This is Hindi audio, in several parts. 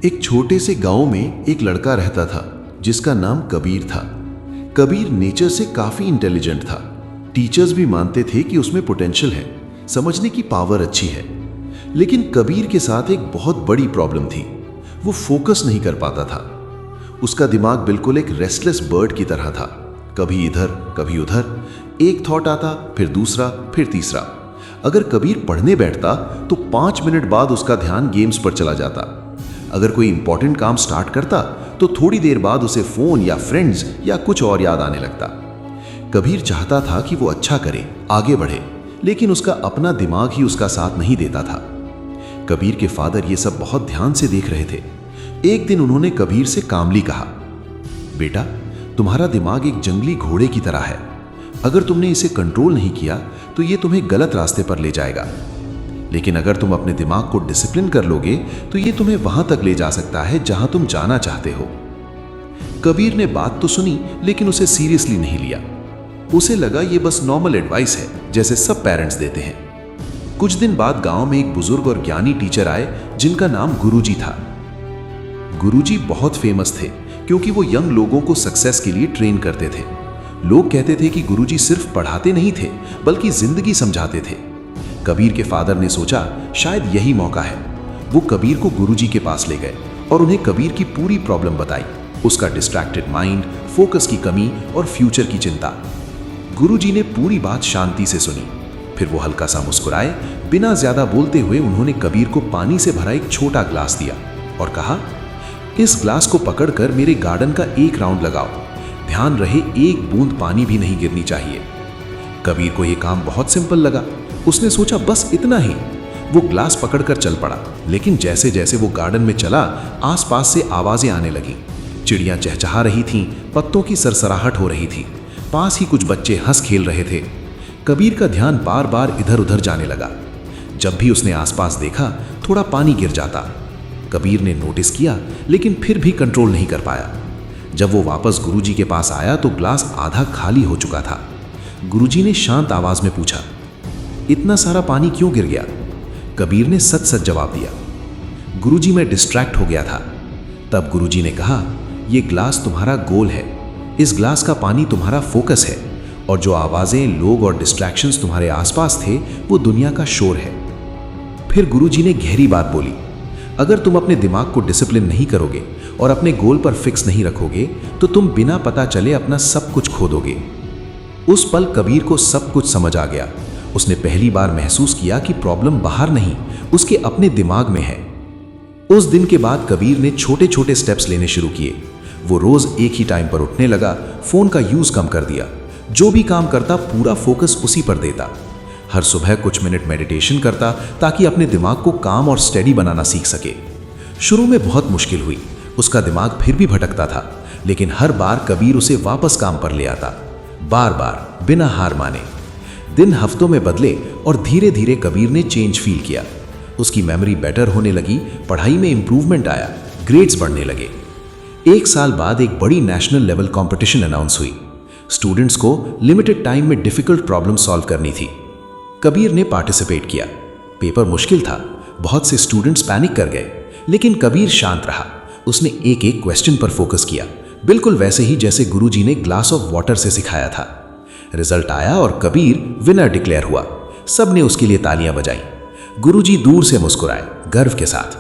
एक छोटे से गांव में एक लड़का रहता था जिसका नाम कबीर था। कबीर नेचर से काफी इंटेलिजेंट था। टीचर्स भी मानते थे कि उसमें पोटेंशियल है, समझने की पावर अच्छी है। लेकिन कबीर के साथ एक बहुत बड़ी प्रॉब्लम थी। वो फोकस नहीं कर पाता था। उसका दिमाग बिल्कुल एक रेस्टलेस बर्ड की तरह था। कभी इधर कभी उधर, एक थॉट आता, फिर दूसरा, फिर तीसरा। अगर कबीर पढ़ने बैठता तो 5 मिनट बाद उसका ध्यान गेम्स पर चला जाता। अगर कोई इंपॉर्टेंट काम स्टार्ट करता तो थोड़ी देर बाद उसे फोन या फ्रेंड्स या कुछ और याद आने लगता। कबीर चाहता था कि वो अच्छा करे, आगे बढ़े, लेकिन उसका अपना दिमाग ही उसका साथ नहीं देता था। कबीर के फादर ये सब बहुत ध्यान से देख रहे थे। एक दिन उन्होंने कबीर से कामली कहा, बेटा, तुम्हारा दिमाग एक जंगली घोड़े की तरह है। अगर तुमने इसे कंट्रोल नहीं किया तो ये तुम्हें गलत रास्ते पर ले जाएगा, लेकिन अगर तुम अपने दिमाग को डिसिप्लिन कर लोगे तो ये तुम्हें वहां तक ले जा सकता है जहां तुम जाना चाहते हो। कबीर ने बात तो सुनी, लेकिन उसे सीरियसली नहीं लिया। उसे लगा ये बस नॉर्मल एडवाइस है, जैसे सब पेरेंट्स देते हैं। कुछ दिन बाद गांव में एक बुजुर्ग और ज्ञानी टीचर आए जिनका नाम गुरुजी था। गुरुजी बहुत फेमस थे क्योंकि वो यंग लोगों को सक्सेस के लिए ट्रेन करते थे। लोग कहते थे कि गुरुजी सिर्फ पढ़ाते नहीं थे, बल्कि जिंदगी समझाते थे। कबीर के फादर ने सोचा शायद यही मौका है। वो कबीर को गुरुजी के पास ले गए और उन्हें कबीर की पूरी प्रॉब्लम बताई, उसका डिस्ट्रैक्टेड माइंड, फोकस की कमी और फ्यूचर की चिंता। गुरुजी ने पूरी बात शांति से सुनी। फिर वो हल्का सा मुस्कुराए। बिना ज्यादा बोलते हुए उन्होंने कबीर को पानी से भरा एक छोटा ग्लास दिया और कहा, इस ग्लास को पकड़कर मेरे गार्डन का एक राउंड लगाओ। ध्यान रहे एक बूंद पानी भी नहीं गिरनी चाहिए। कबीर को यह काम बहुत सिंपल लगा। उसने सोचा बस इतना ही। वो ग्लास पकड़कर चल पड़ा, लेकिन जैसे जैसे वो गार्डन में चला, आसपास से आवाजें आने लगी। चिड़ियां चहचहा रही थीं, पत्तों की सरसराहट हो रही थी। पास ही कुछ बच्चे हंस खेल रहे थे। कबीर का ध्यान बार बार इधर उधर जाने लगा। जब भी उसने आसपास देखा, थोड़ा पानी गिर जाता। कबीर ने नोटिस किया, लेकिन फिर भी कंट्रोल नहीं कर पाया। जब वो वापस गुरुजी के पास आया तो ग्लास आधा खाली हो चुका था। गुरुजी ने शांत आवाज में पूछा, इतना सारा पानी क्यों गिर गया? कबीर ने सच सच जवाब दिया, गुरुजी, मैं डिस्ट्रैक्ट हो गया था। तब गुरुजी ने कहा, यह ग्लास तुम्हारा गोल है, इस ग्लास का पानी तुम्हारा फोकस है, और जो आवाजें, लोग और डिस्ट्रैक्शंस तुम्हारे आसपास थे वो दुनिया का शोर है। फिर गुरुजी ने गहरी बात बोली, अगर तुम अपने दिमाग को डिसिप्लिन नहीं करोगे और अपने गोल पर फिक्स नहीं रखोगे तो तुम बिना पता चले अपना सब कुछ खो दोगे। उस पल कबीर को सब कुछ समझ आ गया। उसने पहली बार महसूस किया कि प्रॉब्लम बाहर नहीं, उसके अपने दिमाग में है। उस दिन के बाद कबीर ने छोटे छोटे स्टेप्स लेने शुरू किए। वो रोज एक ही टाइम पर उठने लगा, फोन का यूज कम कर दिया। जो भी काम करता पूरा फोकस उसी पर देता। हर सुबह कुछ मिनट मेडिटेशन करता ताकि अपने दिमाग को काम और स्टेडी बनाना सीख सके। शुरू में बहुत मुश्किल हुई, उसका दिमाग फिर भी भटकता था, लेकिन हर बार कबीर उसे वापस काम पर ले आता, बार बार बिना हार माने। दिन हफ्तों में बदले और धीरे धीरे कबीर ने चेंज फील किया। उसकी मेमोरी बेटर होने लगी, पढ़ाई में इंप्रूवमेंट आया, ग्रेड्स बढ़ने लगे। 1 साल बाद एक बड़ी नेशनल लेवल कंपटीशन अनाउंस हुई। स्टूडेंट्स को लिमिटेड टाइम में डिफिकल्ट प्रॉब्लम सॉल्व करनी थी। कबीर ने पार्टिसिपेट किया। पेपर मुश्किल था, बहुत से स्टूडेंट्स पैनिक कर गए, लेकिन कबीर शांत रहा। उसने एक एक क्वेश्चन पर फोकस किया, बिल्कुल वैसे ही जैसे गुरुजी ने ग्लास ऑफ वाटर से सिखाया था। रिजल्ट आया और कबीर विनर डिक्लेयर हुआ। सब ने उसके लिए तालियां बजाई। गुरुजी दूर से मुस्कुराए, गर्व के साथ।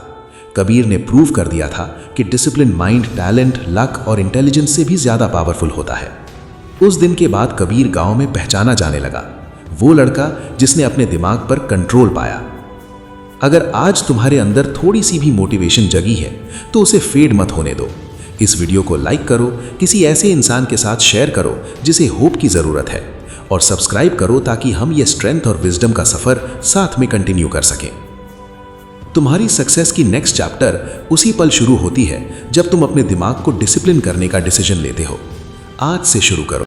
कबीर ने प्रूव कर दिया था कि डिसिप्लिन माइंड, टैलेंट, लक और इंटेलिजेंस से भी ज्यादा पावरफुल होता है। उस दिन के बाद कबीर गांव में पहचाना जाने लगा, वो लड़का जिसने अपने दिमाग पर कंट्रोल पाया। अगर आज तुम्हारे अंदर थोड़ी सी भी मोटिवेशन जगी है तो उसे फेड मत होने दो। इस वीडियो को लाइक करो, किसी ऐसे इंसान के साथ शेयर करो जिसे होप की ज़रूरत है, और सब्सक्राइब करो ताकि हम ये स्ट्रेंथ और विजडम का सफ़र साथ में कंटिन्यू कर सकें। तुम्हारी सक्सेस की नेक्स्ट चैप्टर उसी पल शुरू होती है जब तुम अपने दिमाग को डिसिप्लिन करने का डिसीजन लेते हो। आज से शुरू करो।